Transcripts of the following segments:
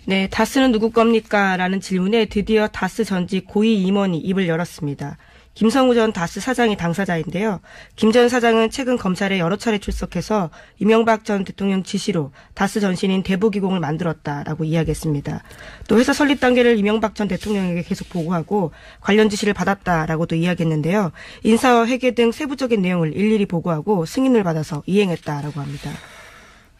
네, 다스는 누구 겁니까? 라는 질문에 드디어 다스 전직 고위 임원이 입을 열었습니다. 김성우 전 다스 사장이 당사자인데요. 김 전 사장은 최근 검찰에 여러 차례 출석해서 이명박 전 대통령 지시로 다스 전신인 대부기공을 만들었다라고 이야기했습니다. 또 회사 설립 단계를 이명박 전 대통령에게 계속 보고하고 관련 지시를 받았다라고도 이야기했는데요. 인사와 회계 등 세부적인 내용을 일일이 보고하고 승인을 받아서 이행했다라고 합니다.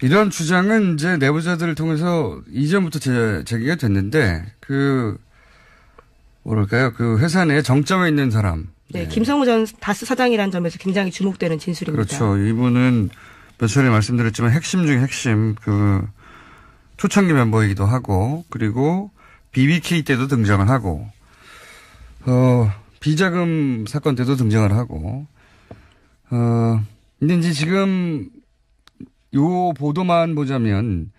이런 주장은 이제 내부자들을 통해서 이전부터 제기가 됐는데 뭐랄까요? 그 회사 내에 정점에 있는 사람. 네, 김성우 전 다스 사장이라는 점에서 굉장히 주목되는 진술입니다. 그렇죠. 이분은 몇 차례 말씀드렸지만 핵심 중에 핵심 초창기 멤버이기도 하고 그리고 BBK 때도 등장을 하고 비자금 사건 때도 등장을 하고 근데 이제 지금 요 보도만 보자면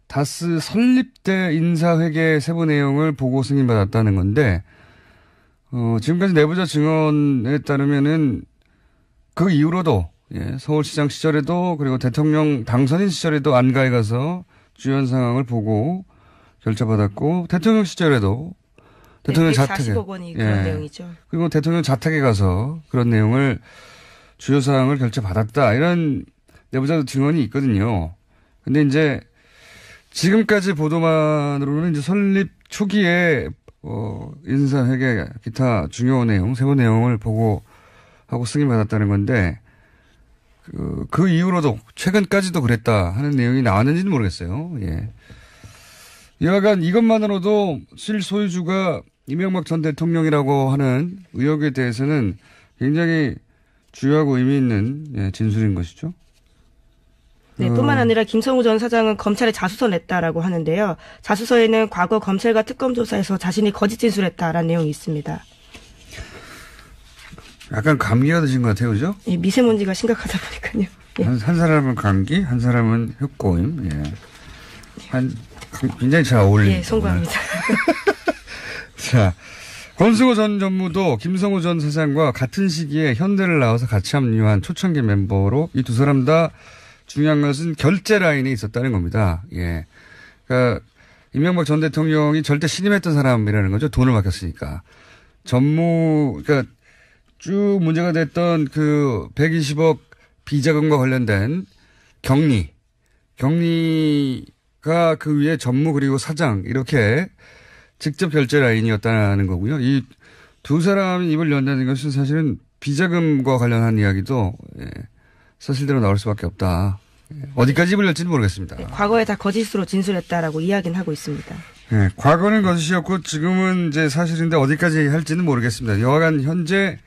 다스 설립 때 인사회계 세부 내용을 보고 승인받았다는 건데, 지금까지 내부자 증언에 따르면은 그 이후로도, 서울시장 시절에도 그리고 대통령 당선인 시절에도 안가에 가서 주요 상황을 보고 결제받았고, 대통령 시절에도 대통령 자택에. 140억 원이 그런 내용이죠. 그리고 대통령 자택에 가서 그런 내용을 주요 사항을 결제받았다. 이런 내부자 증언이 있거든요. 근데 이제 지금까지 보도만으로는 이제 설립 초기에 인사회계 기타 중요 내용, 세부 내용을 보고하고 승인받았다는 건데 그 이후로도 최근까지도 그랬다 하는 내용이 나왔는지는 모르겠어요. 예. 여하간 이것만으로도 실소유주가 이명박 전 대통령이라고 하는 의혹에 대해서는 굉장히 주요하고 의미 있는 진술인 것이죠. 네, 뿐만 아니라 김성우 전 사장은 검찰에 자수서 냈다라고 하는데요. 자수서에는 과거 검찰과 특검 조사에서 자신이 거짓 진술했다라는 내용이 있습니다. 약간 감기가 드신 것 같아요, 그죠? 예, 미세먼지가 심각하다 보니까요. 예. 한 사람은 감기, 한 사람은 흉고임. 예. 굉장히 잘 어울립니다. 예, 송구합니다. 자, 권승호 전 전무도 김성우 전 사장과 같은 시기에 현대를 나와서 같이 합류한 초창기 멤버로 이 두 사람 다 중요한 것은 결제 라인에 있었다는 겁니다. 예. 그러니까 이명박 전 대통령이 절대 신임했던 사람이라는 거죠. 돈을 맡겼으니까. 그러니까 쭉 문제가 됐던 120억 비자금과 관련된 경리가 그 위에 전무 그리고 사장 이렇게 직접 결제 라인이었다는 거고요. 이 두 사람이 입을 연다는 것은 사실은 비자금과 관련한 이야기도 사실대로 나올 수밖에 없다. 어디까지 입을 열지는 모르겠습니다. 네, 과거에 다 거짓으로 진술했다라고 이야기는 하고 있습니다. 네, 과거는 거짓이었고 지금은 이제 사실인데 어디까지 할지는 모르겠습니다. 여하간 현재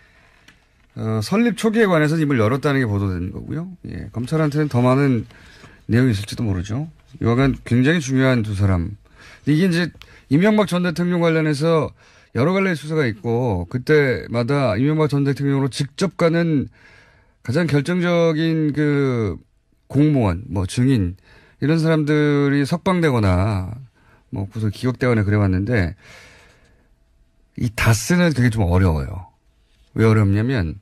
설립 초기에 관해서 입을 열었다는 게 보도되는 거고요. 예, 검찰한테는 더 많은 내용이 있을지도 모르죠. 여하간 굉장히 중요한 두 사람. 이게 이제 이명박 전 대통령 관련해서 여러 갈래의 수사가 있고 그때마다 이명박 전 대통령으로 직접 가는 가장 결정적인 공무원, 증인 이런 사람들이 석방되거나 구속 기각되거나 그래왔는데 이 다스는 그게 좀 어려워요. 왜 어렵냐면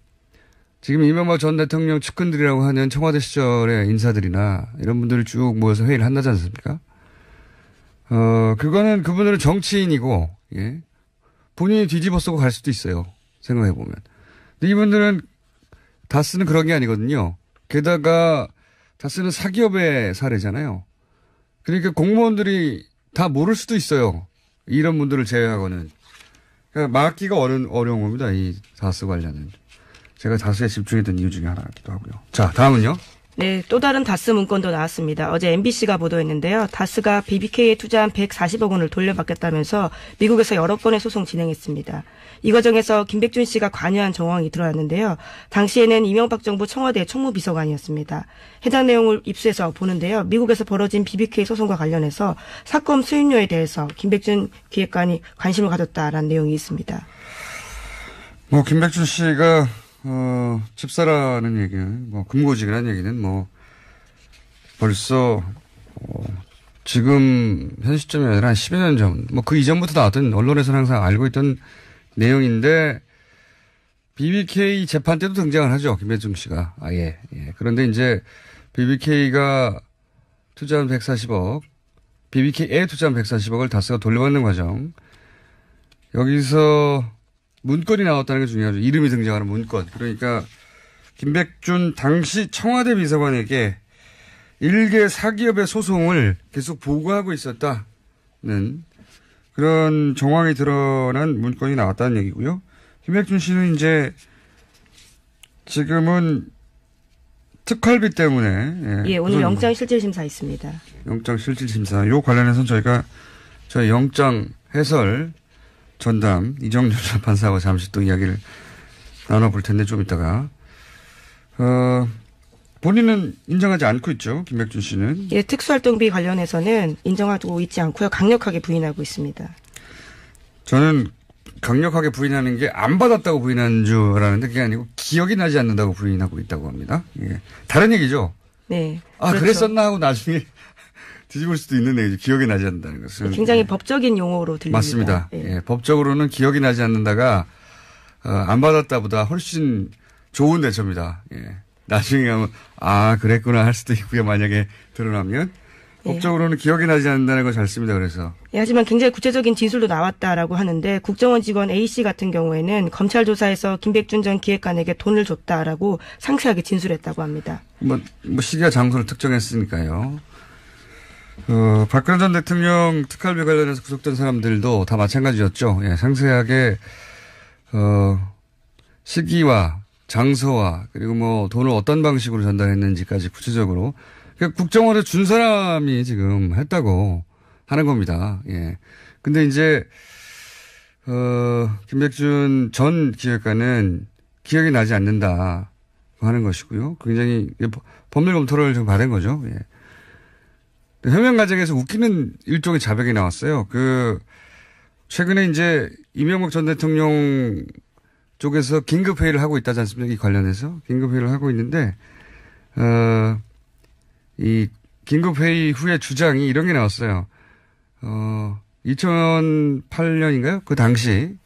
지금 이명박 전 대통령 측근들이라고 하는 청와대 시절의 인사들이나 이런 분들을 쭉 모여서 회의를 한다지 않습니까? 그분들은 정치인이고, 예. 본인이 뒤집어 쓰고 갈 수도 있어요. 생각해보면. 근데 이분들은 다스는 그런 게 아니거든요. 게다가 다스는 사기업의 사례잖아요. 그러니까 공무원들이 다 모를 수도 있어요. 이런 분들을 제외하고는. 그러니까 막기가 어려운 겁니다. 이 다스 관련은. 제가 다스에 집중했던 이유 중에 하나이기도 하고요. 자, 다음은요. 네, 또 다른 다스 문건도 나왔습니다. 어제 MBC가 보도했는데요. 다스가 BBK에 투자한 140억 원을 돌려받겠다면서 미국에서 여러 건의 소송 진행했습니다. 이 과정에서 김백준 씨가 관여한 정황이 드러났는데요. 당시에는 이명박 정부 청와대 총무비서관이었습니다. 해당 내용을 입수해서 보는데요. 미국에서 벌어진 BBK 소송과 관련해서 사건 수임료에 대해서 김백준 기획관이 관심을 가졌다라는 내용이 있습니다. 김백준 씨가 집사라는 얘기는, 금고직이라는 얘기는 벌써, 지금, 현 시점이 아니라 한 10여 년 전, 그 이전부터 나왔던, 언론에서는 항상 알고 있던 내용인데, BBK 재판 때도 등장을 하죠. 김백준 씨가. 예. 그런데 이제, BBK가 투자한 140억, BBK에 투자한 140억을 다스가 돌려받는 과정. 여기서 문건이 나왔다는 게 중요하죠. 이름이 등장하는 문건. 그러니까 김백준 당시 청와대 비서관에게 일개 사기업의 소송을 계속 보고하고 있었다는 그런 정황이 드러난 문건이 나왔다는 얘기고요. 김백준 씨는 이제 지금은 특활비 때문에 예, 오늘 영장실질심사 있습니다. 영장실질심사. 요 관련해서는 저희가 저희 영장 해설 전담 이정렬 판사하고 잠시 또 이야기를 나눠볼 텐데 좀 이따가 본인은 인정하지 않고 있죠. 김백준 씨는. 예, 특수활동비 관련해서는 인정하고 있지 않고요. 강력하게 부인하고 있습니다. 저는 강력하게 부인하는 게 안 받았다고 부인하는 줄 알았는데 그게 아니고 기억이 나지 않는다고 부인하고 있다고 합니다. 예. 다른 얘기죠. 네. 아, 그렇죠. 그랬었나 하고 나중에 뒤집을 수도 있는 얘기죠. 기억이 나지 않는다는 것은. 굉장히 예. 법적인 용어로 들립니다. 맞습니다. 예. 예. 법적으로는 기억이 나지 않는다가 안 받았다보다 훨씬 좋은 대처입니다. 예. 나중에 가면 아 그랬구나 할 수도 있고요. 만약에 드러나면. 법적으로는 기억이 나지 않는다는 걸 잘 씁니다. 그래서. 예, 하지만 굉장히 구체적인 진술도 나왔다라고 하는데 국정원 직원 A씨 같은 경우에는 검찰 조사에서 김백준 전 기획관에게 돈을 줬다라고 상세하게 진술했다고 합니다. 뭐 시기와 장소를 특정했으니까요. 박근혜 전 대통령 특활비 관련해서 구속된 사람들도 다 마찬가지였죠. 예, 상세하게 시기와 장소와 그리고 뭐 돈을 어떤 방식으로 전달했는지까지 구체적으로 그러니까 국정원에 준 사람이 지금 했다고 하는 겁니다. 예. 근데 이제, 김백준 전 기획관은 기억이 나지 않는다 하는 것이고요. 굉장히 법률 검토를 좀 받은 거죠. 예. 해명 과정에서 웃기는 일종의 자백이 나왔어요. 최근에 이제 이명박 전 대통령 쪽에서 긴급회의를 하고 있다지 않습니까? 이 관련해서. 긴급회의를 하고 있는데, 이 긴급회의 후에 주장이 이런 게 나왔어요. 2008년인가요? 그 당시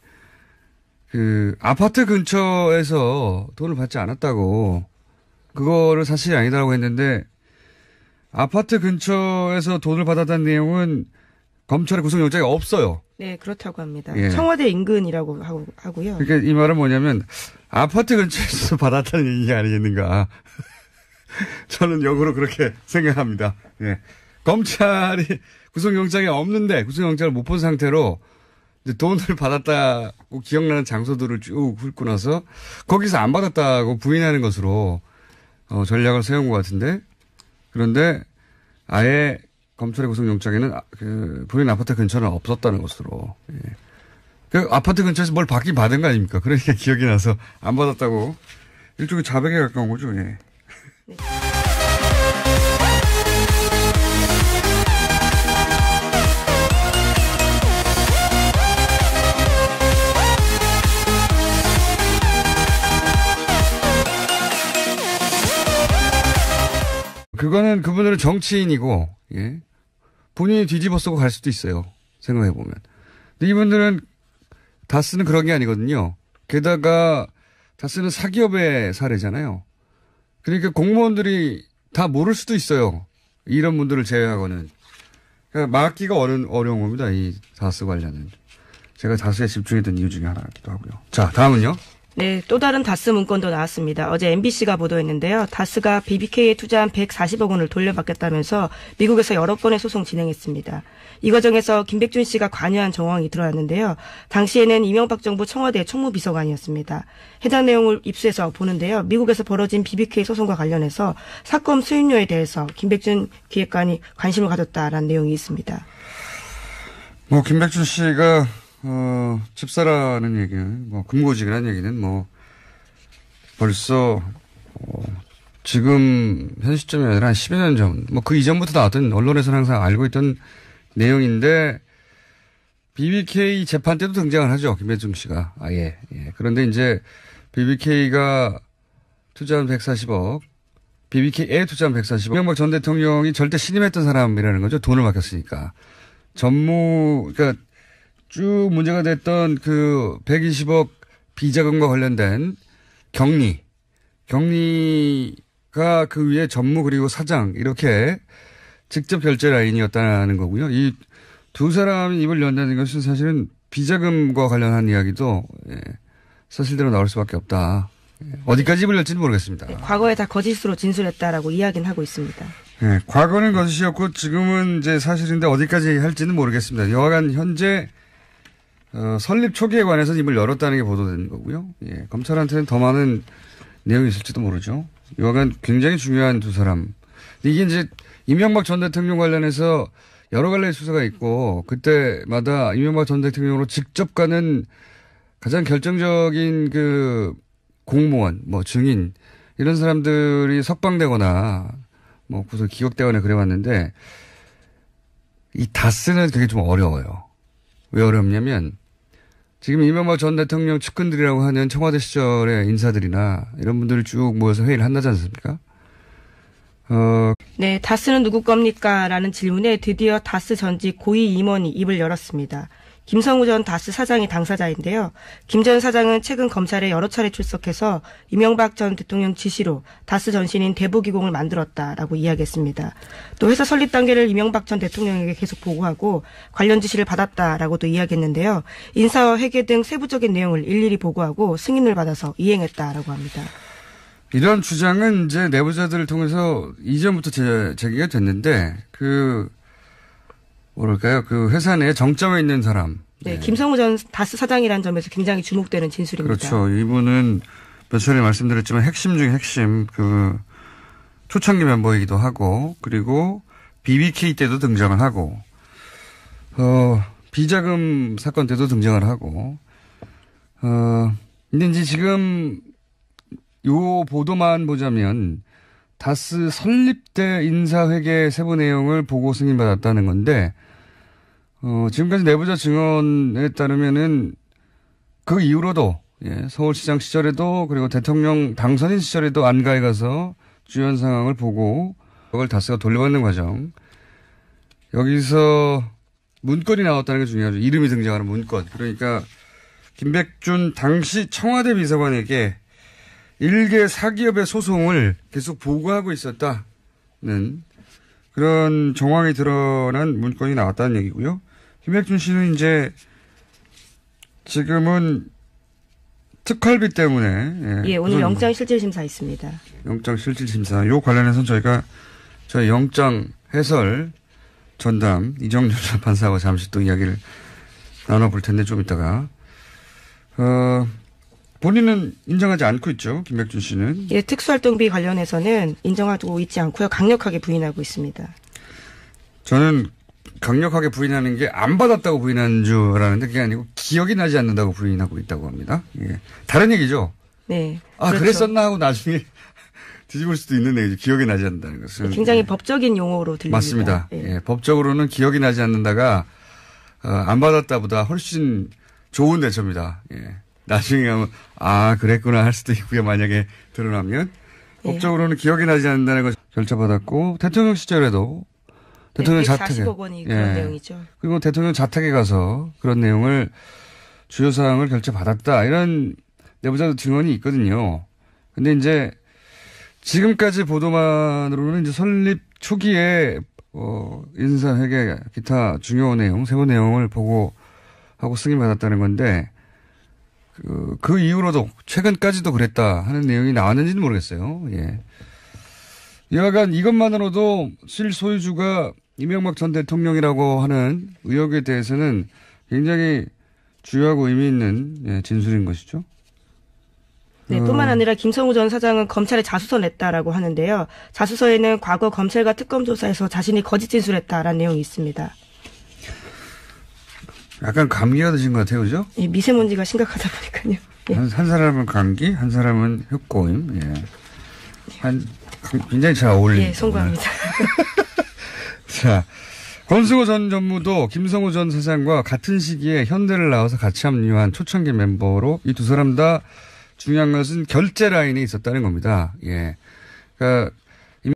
아파트 근처에서 돈을 받지 않았다고 그거를 사실이 아니다라고 했는데 아파트 근처에서 돈을 받았다는 내용은 검찰의 구속영장이 없어요. 네, 그렇다고 합니다. 예. 청와대 인근이라고 하고요. 그러니까 이 말은 뭐냐면 아파트 근처에서 받았다는 얘기가 아니겠는가. 저는 역으로 그렇게 생각합니다. 예. 검찰이 구속영장이 없는데 구속영장을 못 본 상태로 이제 돈을 받았다고 기억나는 장소들을 쭉 훑고 나서 거기서 안 받았다고 부인하는 것으로 전략을 세운 것 같은데 그런데 아예 검찰의 구속영장에는 본인 아파트 근처는 없었다는 것으로. 예. 그 아파트 근처에서 뭘 받긴 받은 거 아닙니까? 그러니까 기억이 나서 안 받았다고 일종의 자백에 가까운 거죠. 예. 네. 그거는 그분들은 정치인이고, 예. 본인이 뒤집어 쓰고 갈 수도 있어요. 생각해보면. 근데 이분들은 다스는 그런 게 아니거든요. 게다가 다스는 사기업의 사례잖아요. 그러니까 공무원들이 다 모를 수도 있어요. 이런 분들을 제외하고는. 그러니까 막기가 어려운 겁니다. 이 다스 관련은. 제가 다스에 집중했던 이유 중에 하나이기도 하고요. 자, 다음은요. 네, 또 다른 다스 문건도 나왔습니다. 어제 MBC가 보도했는데요. 다스가 BBK에 투자한 140억 원을 돌려받겠다면서 미국에서 여러 건의 소송 진행했습니다. 이 과정에서 김백준 씨가 관여한 정황이 드러났는데요. 당시에는 이명박 정부 청와대 총무비서관이었습니다. 해당 내용을 입수해서 보는데요. 미국에서 벌어진 BBK 소송과 관련해서 사건 수임료에 대해서 김백준 기획관이 관심을 가졌다라는 내용이 있습니다. 김백준 씨가 집사라는 얘기는, 금고직이라는 얘기는 벌써, 지금, 현 시점이 아니라 한 10여 년 전, 그 이전부터 나왔던 언론에서는 항상 알고 있던 내용인데, BBK 재판 때도 등장을 하죠. 김백준 씨가. 아예. 예. 그런데 이제, BBK가 투자한 140억, BBK에 투자한 140억, 이명박 전 대통령이 절대 신임했던 사람이라는 거죠. 돈을 맡겼으니까. 그러니까, 쭉 문제가 됐던 120억 비자금과 관련된 경리가 그 위에 전무 그리고 사장 이렇게 직접 결제 라인이었다는 거고요. 이 두 사람이 입을 연다는 것은 사실은 비자금과 관련한 이야기도 사실대로 나올 수밖에 없다. 어디까지 입을 열지는 모르겠습니다. 네, 과거에 다 거짓으로 진술했다라고 이야기는 하고 있습니다. 네, 과거는 거짓이었고 지금은 이제 사실인데 어디까지 할지는 모르겠습니다. 여하간 현재 설립 초기에 관해서 입을 열었다는 게 보도된 거고요. 검찰한테는 더 많은 내용이 있을지도 모르죠. 여하간 굉장히 중요한 두 사람. 이게 이제 이명박 전 대통령 관련해서 여러 갈래의 수사가 있고 그때마다 이명박 전 대통령으로 직접 가는 가장 결정적인 그 공무원, 증인 이런 사람들이 석방되거나 구속 기각되거나 그래왔는데 이 다스는 되게 좀 어려워요. 왜 어렵냐면 지금 이명박 전 대통령 측근들이라고 하는 청와대 시절의 인사들이나 이런 분들이 쭉 모여서 회의를 한다지 않습니까? 네, 다스는 누구 겁니까? 라는 질문에 드디어 다스 전직 고위 임원이 입을 열었습니다. 김성우 전 다스 사장이 당사자인데요. 김 전 사장은 최근 검찰에 여러 차례 출석해서 이명박 전 대통령 지시로 다스 전신인 대부기공을 만들었다라고 이야기했습니다. 또 회사 설립 단계를 이명박 전 대통령에게 계속 보고하고 관련 지시를 받았다라고도 이야기했는데요. 인사와 회계 등 세부적인 내용을 일일이 보고하고 승인을 받아서 이행했다라고 합니다. 이런 주장은 이제 내부자들을 통해서 이전부터 제기가 됐는데 뭐랄까요? 그 회사 내에 정점에 있는 사람. 네, 김성우 전 다스 사장이라는 점에서 굉장히 주목되는 진술입니다. 그렇죠. 이분은 몇 차례 말씀드렸지만 핵심 중에 핵심 초창기 멤버이기도 하고 그리고 BBK 때도 등장을 하고 비자금 사건 때도 등장을 하고 근데 이제 지금 요 보도만 보자면 다스 설립 때 인사회계 세부 내용을 보고 승인받았다는 건데 지금까지 내부자 증언에 따르면은 그 이후로도 서울시장 시절에도 그리고 대통령 당선인 시절에도 안가에 가서 주요한 상황을 보고 그걸 다스가 돌려받는 과정. 여기서 문건이 나왔다는 게 중요하죠. 이름이 등장하는 문건. 그러니까 김백준 당시 청와대 비서관에게 일개 사기업의 소송을 계속 보고하고 있었다는 그런 정황이 드러난 문건이 나왔다는 얘기고요. 김백준 씨는 이제 지금은 특활비 때문에 오늘 영장실질심사 있습니다. 영장실질심사. 요 관련해서는 저희가 저희 영장 해설 전담 이정준 판사하고 잠시 또 이야기를 나눠볼 텐데 좀 이따가 본인은 인정하지 않고 있죠. 김백준 씨는. 특수활동비 관련해서는 인정하고 있지 않고요. 강력하게 부인하고 있습니다. 저는 강력하게 부인하는 게 안 받았다고 부인하는 줄 알았는데 그게 아니고 기억이 나지 않는다고 부인하고 있다고 합니다. 다른 얘기죠. 네. 그렇죠. 그랬었나 하고 나중에 뒤집을 수도 있는 얘기죠. 기억이 나지 않는다는 것은. 굉장히 법적인 용어로 들립니다. 맞습니다. 법적으로는 기억이 나지 않는다가 안 받았다보다 훨씬 좋은 대처입니다. 나중에 하면 그랬구나 할 수도 있고요. 만약에 드러나면. 법적으로는 기억이 나지 않는다는 걸 결정받았고 대통령 시절에도 대통령 자택에 140억 원이 그런 내용이죠. 그리고 대통령 자택에 가서 그런 내용을 주요 사항을 결정받았다. 이런 내부자도 증언이 있거든요. 근데 이제 지금까지 보도만으로는 이제 설립 초기에 인사회계 기타 중요 내용, 세부 내용을 보고하고 승인받았다는 건데 그 이후로도 최근까지도 그랬다 하는 내용이 나왔는지는 모르겠어요. 여하간 이것만으로도 실소유주가 이명박 전 대통령이라고 하는 의혹에 대해서는 굉장히 주요하고 의미 있는 진술인 것이죠. 네, 뿐만 아니라 김성우 전 사장은 검찰에 자수서 냈다라고 하는데요. 자수서에는 과거 검찰과 특검 조사에서 자신이 거짓 진술했다라는 내용이 있습니다. 약간 감기가 드신 것 같아요, 그죠? 미세먼지가 심각하다 보니까요. 한 사람은 감기, 한 사람은 흉고임. 굉장히 잘 어울리는. 송구합니다. 자, 권수호 전 전무도 김성우 전 사장과 같은 시기에 현대를 나와서 같이 합류한 초창기 멤버로 이 두 사람 다 중요한 것은 결제 라인에 있었다는 겁니다. 그러니까